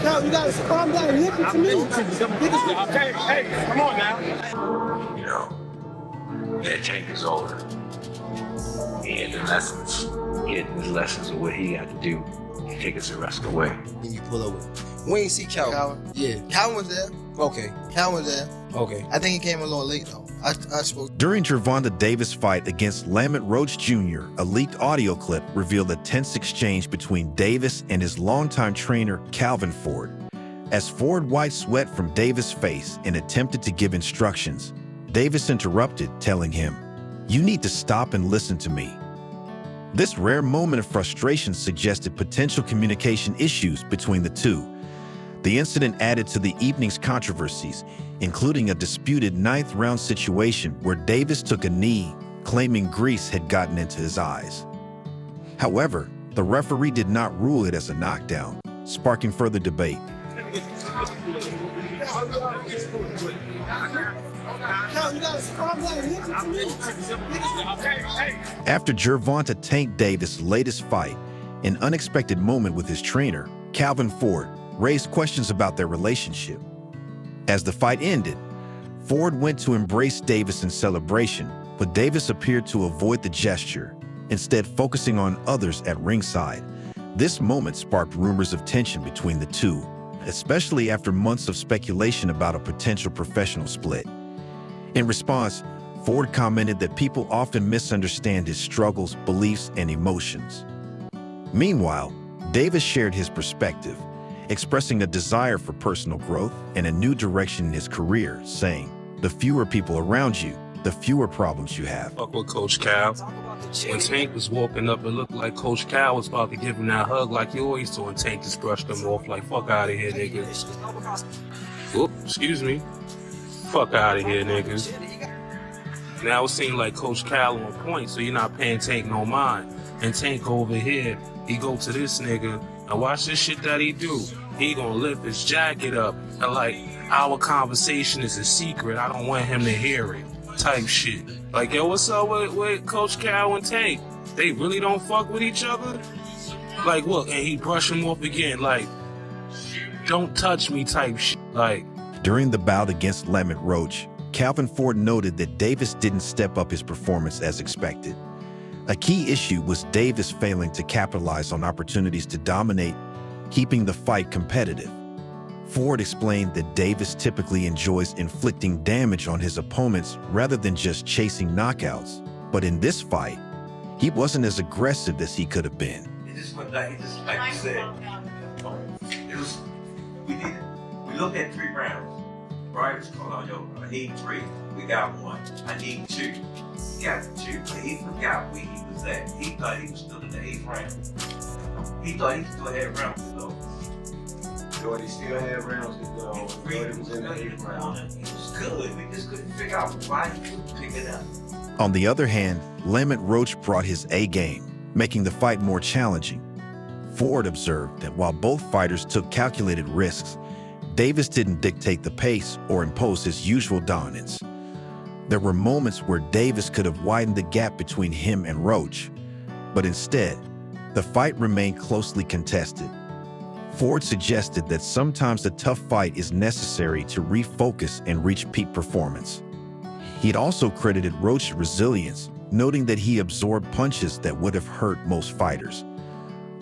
No, you gotta calm down and listen to me. Okay, hey, come on now. You know, that Tank is older. He had the lessons. He had his lessons of what he had to do to take his arrest away. Then you pull over. We ain't see Calvin. Yeah. Calvin was there. Okay. Calvin was there. Okay. I think he came a little late though. I spoke. During Gervonta Davis' fight against Lamont Roach Jr., a leaked audio clip revealed a tense exchange between Davis and his longtime trainer, Calvin Ford. As Ford wiped sweat from Davis' face and attempted to give instructions, Davis interrupted, telling him, "You need to stop and listen to me." This rare moment of frustration suggested potential communication issues between the two. The incident added to the evening's controversies, including a disputed ninth-round situation where Davis took a knee, claiming grease had gotten into his eyes. However, the referee did not rule it as a knockdown, sparking further debate. After Gervonta "Tank" Davis' latest fight, an unexpected moment with his trainer, Calvin Ford, raised questions about their relationship. As the fight ended, Ford went to embrace Davis in celebration, but Davis appeared to avoid the gesture, instead focusing on others at ringside. This moment sparked rumors of tension between the two, especially after months of speculation about a potential professional split. In response, Ford commented that people often misunderstand his struggles, beliefs, and emotions. Meanwhile, Davis shared his perspective, expressing a desire for personal growth and a new direction in his career, saying, "The fewer people around you, the fewer problems you have." Fuck with Coach Cal. When Tank was walking up, it looked like Coach Cal was about to give him that hug like you always do, and Tank just brushed him off like, "Fuck out of here, nigga." Oop, excuse me. Fuck out of here, nigga. Now it seemed like Coach Cal on point, so you're not paying Tank no mind. And Tank over here, he go to this nigga, and watch this shit that he do. He gonna lift his jacket up, and like, our conversation is a secret, I don't want him to hear it, type shit. Like, yo, what's up with Coach Cal and Tank? They really don't fuck with each other? Like, look, and he brush him off again, like, don't touch me type shit, like. During the bout against Lamont Roach, Calvin Ford noted that Davis didn't step up his performance as expected. A key issue was Davis failing to capitalize on opportunities to dominate, keeping the fight competitive. Ford explained that Davis typically enjoys inflicting damage on his opponents rather than just chasing knockouts. But in this fight, he wasn't as aggressive as he could have been. It just went like, like you said, we looked at 3 rounds. Right? It's called out, yo, I need 3. We got 1. I need 2. We got 2. But he forgot where he was at. He thought he was still in the 8th round. He thought he still had rounds to go. So he still had rounds to go. He was in the 8th round. He was good. We just couldn't figure out why he couldn't pick it up. On the other hand, Lamont Roach brought his A game, making the fight more challenging. Ford observed that while both fighters took calculated risks, Davis didn't dictate the pace or impose his usual dominance. There were moments where Davis could have widened the gap between him and Roach, but instead, the fight remained closely contested. Ford suggested that sometimes a tough fight is necessary to refocus and reach peak performance. He'd also credited Roach's resilience, noting that he absorbed punches that would have hurt most fighters.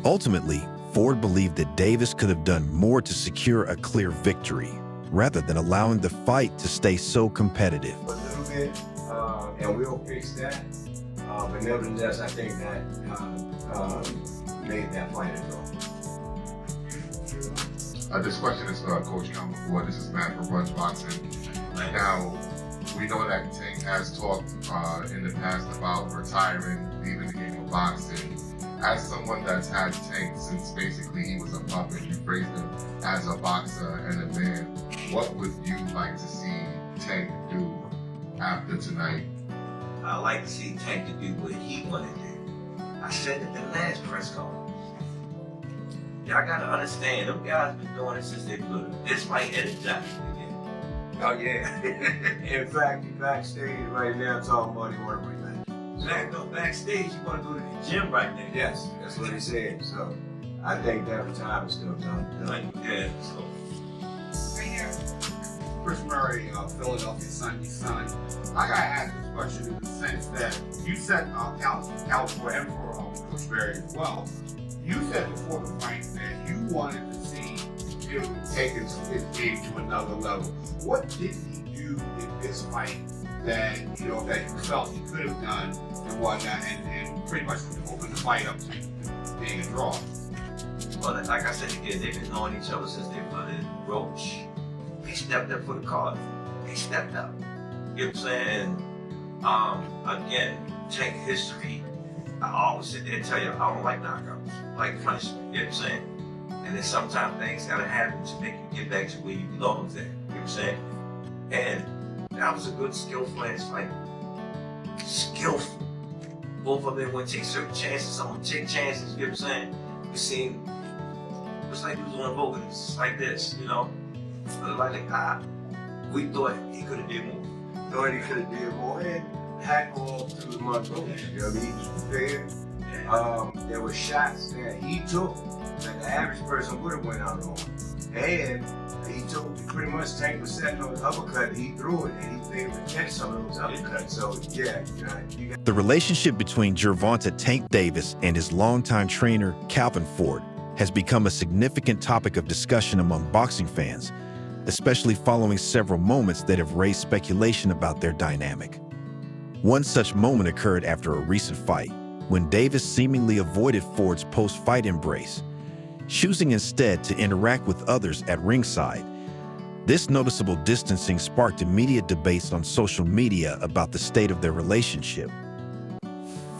Ultimately, Ford believed that Davis could have done more to secure a clear victory, rather than allowing the fight to stay so competitive. A little bit, and we'll fix that. But nevertheless, I think that made that fight a draw. This question is for Coach Calvin Ford. This is Matt from Rush Boxing. Now, we know that Tank has talked in the past about retiring, leaving the game of boxing. As someone that's had Tank since basically he was a puppet, you praised him as a boxer and a man, what would you like to see Tank do after tonight? I like to see Tank to do what he want to do. I said it the last press conference. Y'all gotta understand, them guys been doing it since they little. This might energize you again. Oh yeah. In fact, he backstage right now talking about he want to rematch. Backstage, you want to go to the gym right now. Yes, that's what he said. So I think that time is still done. Yeah, so. Chris Murray, Philadelphia son. I gotta ask this question in the sense that you said California and for Chris Murray as well. You said before the fight that you wanted to see him take his game to another level. What did he do in this fight that that you felt he could have done and whatnot, and pretty much opened the fight up to being a draw? Well, like I said again, they've been knowing each other since they put in Roach. He stepped up for the cause. He stepped up. You know what I'm saying? Again, Tank history. I always sit there and tell you, I don't like knockouts. I like punishment. You know what I'm saying? And then sometimes things gotta happen to make you get back to where you belong at. You know what I'm saying? And that was a good, skillful ass fight. Skillful. Both of them would take certain chances. Some would take chances. You know what I'm saying? We seen, it's like we was on Vogue. It's like this, you know? We thought he could have did more. Thought he could have did more, and hat off to Lamont Roach. You know, he was prepared. There were shots that he took that the average person would have went out on, and he took pretty much Tank was setting on his uppercut. He threw it, and he was able to catch some of those uppercuts. So yeah, you got The relationship between Gervonta Tank Davis and his longtime trainer, Calvin Ford, has become a significant topic of discussion among boxing fans, especially following several moments that have raised speculation about their dynamic. One such moment occurred after a recent fight, when Davis seemingly avoided Ford's post-fight embrace, choosing instead to interact with others at ringside. This noticeable distancing sparked immediate debates on social media about the state of their relationship.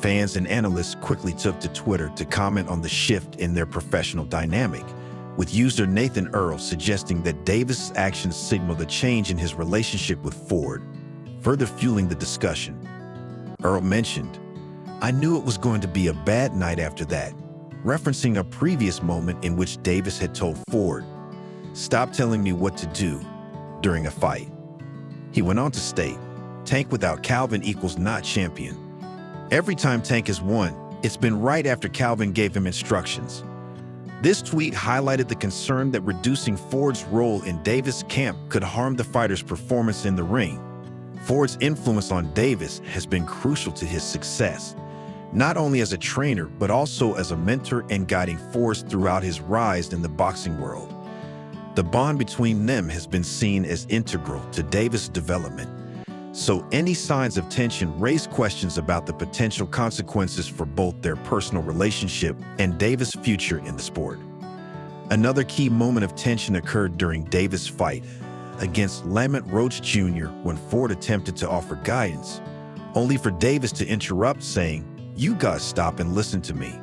Fans and analysts quickly took to Twitter to comment on the shift in their professional dynamic, with user Nathan Earl suggesting that Davis' actions signaled a change in his relationship with Ford, further fueling the discussion. Earl mentioned, "I knew it was going to be a bad night after that," referencing a previous moment in which Davis had told Ford, "Stop telling me what to do," during a fight. He went on to state, "Tank without Calvin equals not champion. Every time Tank has won, it's been right after Calvin gave him instructions." This tweet highlighted the concern that reducing Ford's role in Davis' camp could harm the fighter's performance in the ring. Ford's influence on Davis has been crucial to his success, not only as a trainer, but also as a mentor and guiding force throughout his rise in the boxing world. The bond between them has been seen as integral to Davis' development, so any signs of tension raise questions about the potential consequences for both their personal relationship and Davis' future in the sport. Another key moment of tension occurred during Davis' fight against Lamont Roach Jr. when Ford attempted to offer guidance, only for Davis to interrupt, saying, "You gotta stop and listen to me."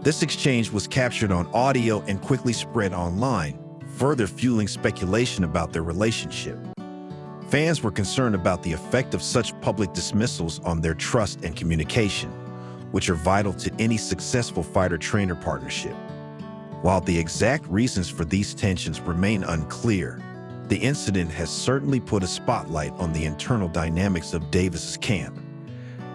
This exchange was captured on audio and quickly spread online, further fueling speculation about their relationship. Fans were concerned about the effect of such public dismissals on their trust and communication, which are vital to any successful fighter-trainer partnership. While the exact reasons for these tensions remain unclear, the incident has certainly put a spotlight on the internal dynamics of Davis' camp.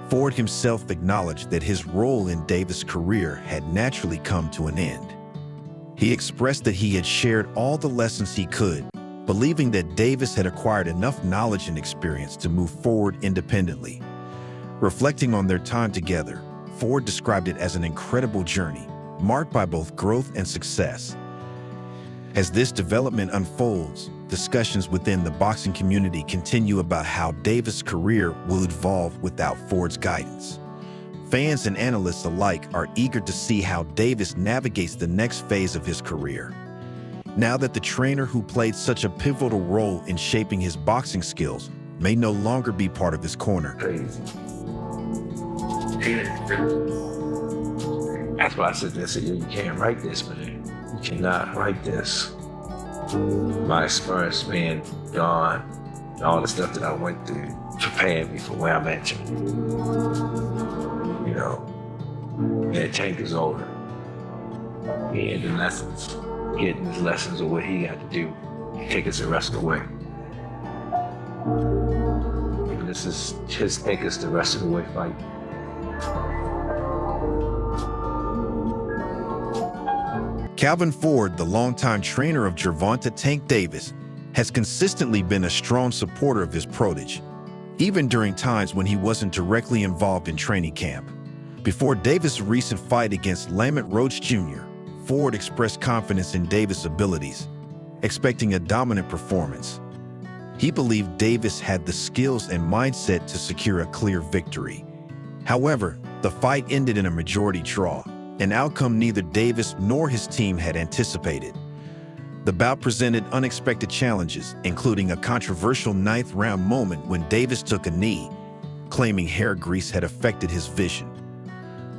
Ford himself acknowledged that his role in Davis' career had naturally come to an end. He expressed that he had shared all the lessons he could, believing that Davis had acquired enough knowledge and experience to move forward independently. Reflecting on their time together, Ford described it as an incredible journey, marked by both growth and success. As this development unfolds, discussions within the boxing community continue about how Davis' career will evolve without Ford's guidance. Fans and analysts alike are eager to see how Davis navigates the next phase of his career. Now that the trainer who played such a pivotal role in shaping his boxing skills may no longer be part of his corner. That's why I said this, you can't write this, man. You cannot write this. My experience being gone, all the stuff that I went through, preparing me for where I'm at. You know, that Tank is older. He had the lessons, getting his lessons of what he had to do, take his rest away. And this is his take us the rest of the way fight. Calvin Ford, the longtime trainer of Gervonta "Tank" Davis, has consistently been a strong supporter of his protege, even during times when he wasn't directly involved in training camp. Before Davis' recent fight against Lamont Roach Jr., Ford expressed confidence in Davis' abilities, expecting a dominant performance. He believed Davis had the skills and mindset to secure a clear victory. However, the fight ended in a majority draw, an outcome neither Davis nor his team had anticipated. The bout presented unexpected challenges, including a controversial ninth-round moment when Davis took a knee, claiming hair grease had affected his vision.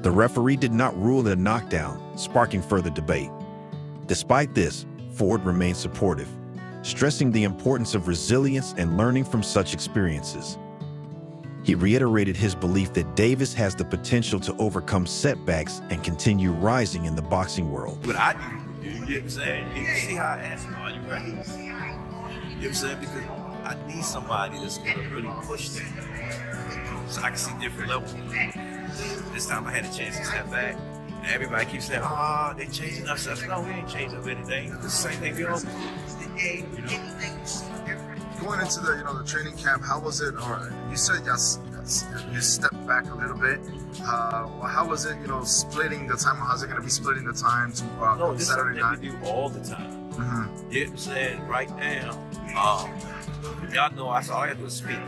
The referee did not rule it a knockdown, sparking further debate. Despite this, Ford remained supportive, stressing the importance of resilience and learning from such experiences. He reiterated his belief that Davis has the potential to overcome setbacks and continue rising in the boxing world. What I do, you know what I'm saying? You can see how I ask him, are you ready? You know what I'm saying? Because I need somebody that's going to really push me so I can see different levels. This time I had a chance to step back. And everybody keeps saying, oh, they changing up stuff. No, we ain't changing up anything. It's the same thing we always do. You know? Going into the training camp, how was it? Or you said you stepped back a little bit. Well, how was it? Splitting the time. How's it going to be splitting the time to no, this Saturday night? We do all the time. Mm-hmm. You know what I'm saying? Right now, y'all know all I have to speak.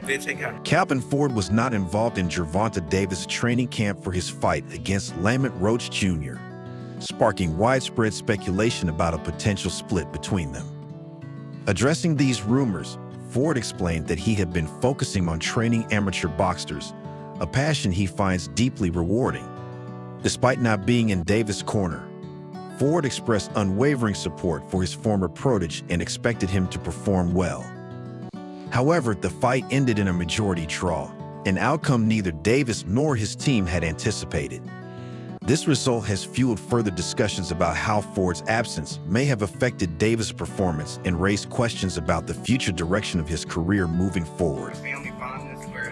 They take out. Calvin Ford was not involved in Gervonta Davis' training camp for his fight against Lamont Roach Jr., sparking widespread speculation about a potential split between them. Addressing these rumors, Ford explained that he had been focusing on training amateur boxers, a passion he finds deeply rewarding. Despite not being in Davis' corner, Ford expressed unwavering support for his former protege and expected him to perform well. However, the fight ended in a majority draw, an outcome neither Davis nor his team had anticipated. This result has fueled further discussions about how Ford's absence may have affected Davis' performance and raised questions about the future direction of his career moving forward.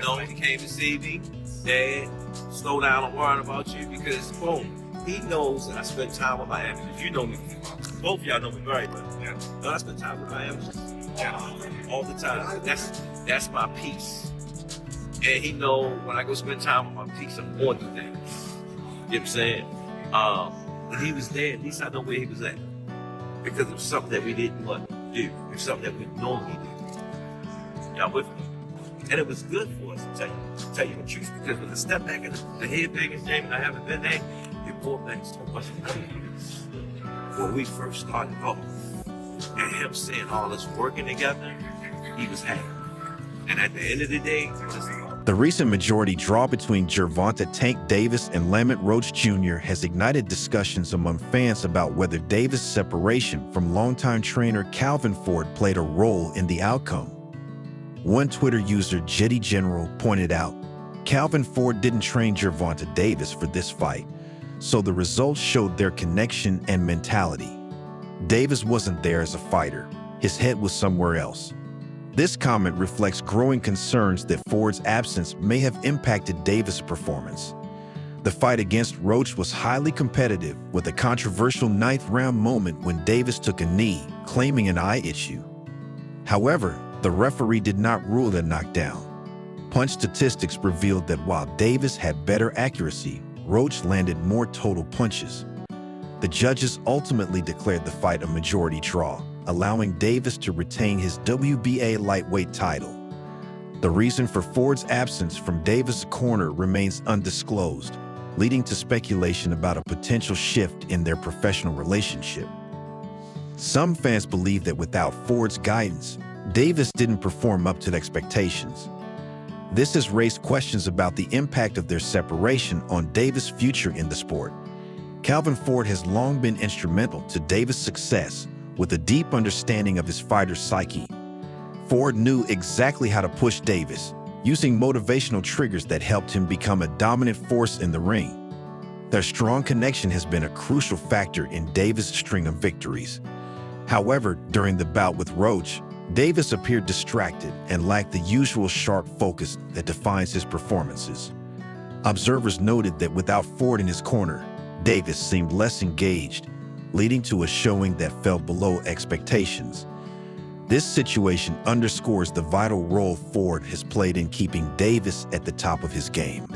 No, he came to see me. Dad, slow down, I'm worried about you because, boom, he knows that I spend time with my amateurs. You know me. Both of y'all know me very well. Yeah. No, I spend time with my amateurs. All the time. That's my peace. And he know when I go spend time with my peace, I'm going through things. You know what I'm saying? When he was there, at least I know where he was at. Because it was something that we didn't want to do. It was something that we normally do. Y'all with me? And it was good for us, to tell you the truth, because with the step back in the head banging game, and I haven't been there, it brought back so much memories. When we first started off, and him saying all this working together, he was happy. And at the end of the day, the recent majority draw between Gervonta "Tank" Davis and Lamont Roach Jr. has ignited discussions among fans about whether Davis' separation from longtime trainer Calvin Ford played a role in the outcome. One Twitter user, Jetty General, pointed out, Calvin Ford didn't train Gervonta Davis for this fight, so the results showed their connection and mentality. Davis wasn't there as a fighter. His head was somewhere else. This comment reflects growing concerns that Ford's absence may have impacted Davis' performance. The fight against Roach was highly competitive, with a controversial ninth-round moment when Davis took a knee, claiming an eye issue. However, the referee did not rule the knockdown. Punch statistics revealed that while Davis had better accuracy, Roach landed more total punches. The judges ultimately declared the fight a majority draw, allowing Davis to retain his WBA lightweight title. The reason for Ford's absence from Davis' corner remains undisclosed, leading to speculation about a potential shift in their professional relationship. Some fans believe that without Ford's guidance, Davis didn't perform up to the expectations. This has raised questions about the impact of their separation on Davis' future in the sport. Calvin Ford has long been instrumental to Davis' success, with a deep understanding of his fighter's psyche. Ford knew exactly how to push Davis, using motivational triggers that helped him become a dominant force in the ring. Their strong connection has been a crucial factor in Davis' string of victories. However, during the bout with Roach, Davis appeared distracted and lacked the usual sharp focus that defines his performances. Observers noted that without Ford in his corner, Davis seemed less engaged, leading to a showing that fell below expectations. This situation underscores the vital role Ford has played in keeping Davis at the top of his game.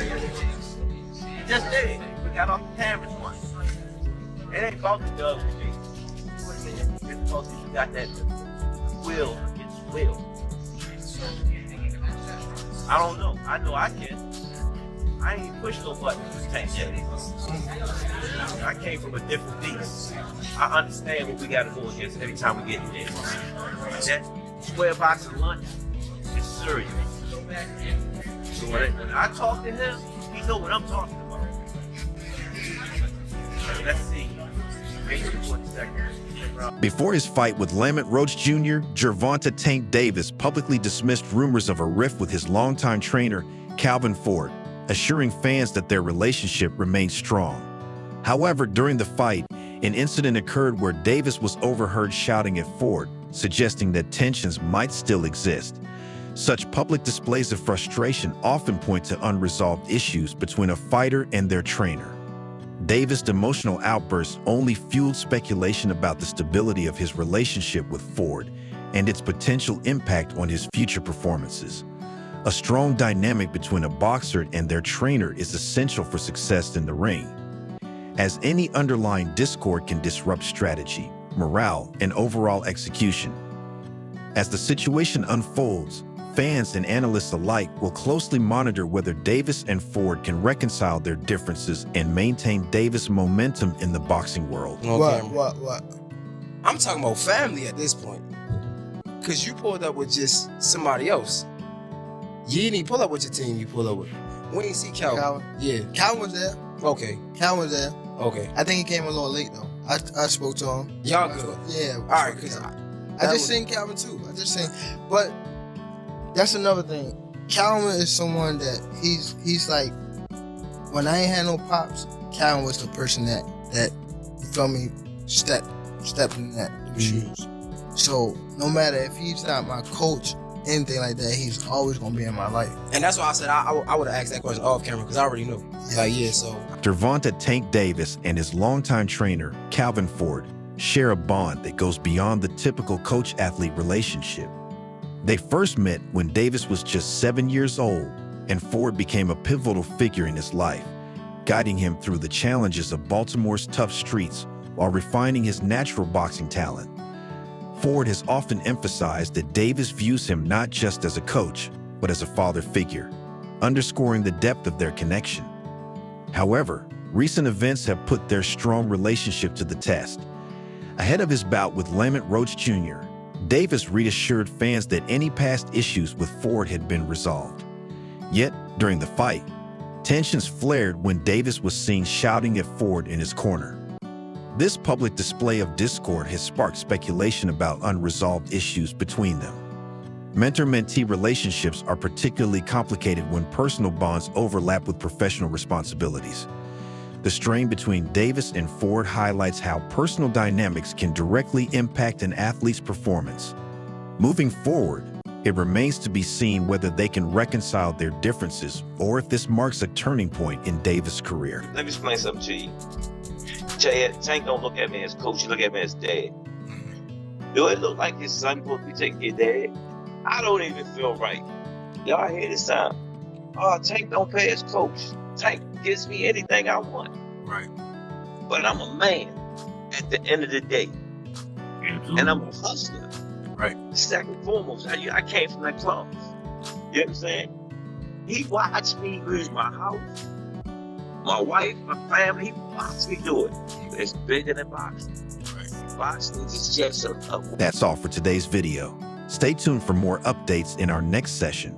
Just did it. We got off the cameras once. It ain't about the dub with me. It's because you got that will against will. I don't know. I know I can. I ain't pushed no buttons with Tank yet. I came from a different beast. I understand what we got to go against every time we get in there. That square box of lunch is serious. So when I talk to him, he know what I'm talking about. Let's see. Before his fight with Lamont Roach Jr., Gervonta Tank Davis publicly dismissed rumors of a rift with his longtime trainer, Calvin Ford, assuring fans that their relationship remained strong. However, during the fight, an incident occurred where Davis was overheard shouting at Ford, suggesting that tensions might still exist. Such public displays of frustration often point to unresolved issues between a fighter and their trainer. Davis' emotional outbursts only fueled speculation about the stability of his relationship with Ford and its potential impact on his future performances. A strong dynamic between a boxer and their trainer is essential for success in the ring, as any underlying discord can disrupt strategy, morale, and overall execution. As the situation unfolds, fans and analysts alike will closely monitor whether Davis and Ford can reconcile their differences and maintain Davis' momentum in the boxing world. What? I'm talking about family at this point. Because you pulled up with just somebody else. You didn't pull up with your team, you pulled up with. We didn't see Calvin. Yeah. Calvin was there. Okay. Calvin was there. Okay. I think he came a little late though. I spoke to him. Y'all good. Yeah. All right, because I just seen Calvin too. But that's another thing. Calvin is someone that he's like, when I ain't had no pops, Calvin was the person that you feel me, stepped in that shoes. So no matter if he's not my coach, anything like that, he's always gonna be in my life. And that's why I said I would have asked that question off camera because I already knew. So Gervonta Tank Davis and his longtime trainer, Calvin Ford, share a bond that goes beyond the typical coach-athlete relationship. They first met when Davis was just 7 years old, and Ford became a pivotal figure in his life, guiding him through the challenges of Baltimore's tough streets while refining his natural boxing talent. Ford has often emphasized that Davis views him not just as a coach, but as a father figure, underscoring the depth of their connection. However, recent events have put their strong relationship to the test. Ahead of his bout with Lamont Roach Jr., Davis reassured fans that any past issues with Ford had been resolved. Yet, during the fight, tensions flared when Davis was seen shouting at Ford in his corner. This public display of discord has sparked speculation about unresolved issues between them. Mentor-mentee relationships are particularly complicated when personal bonds overlap with professional responsibilities. The strain between Davis and Ford highlights how personal dynamics can directly impact an athlete's performance. Moving forward, it remains to be seen whether they can reconcile their differences or if this marks a turning point in Davis' career. Let me explain something to you. Tank don't look at me as coach, you look at me as dad. Do it look like his son supposed to be taking your dad? I don't even feel right. Y'all hear this sound? Oh, Tank don't pay his coach. Tank gives me anything I want. Right. But I'm a man at the end of the day. And I'm a hustler. Right. Second and foremost, I came from that club. You know what I'm saying? He watched me lose my house, my wife, my family. He watched me do it. It's bigger than boxing. Right. Boxing is just a... That's all for today's video. Stay tuned for more updates in our next session.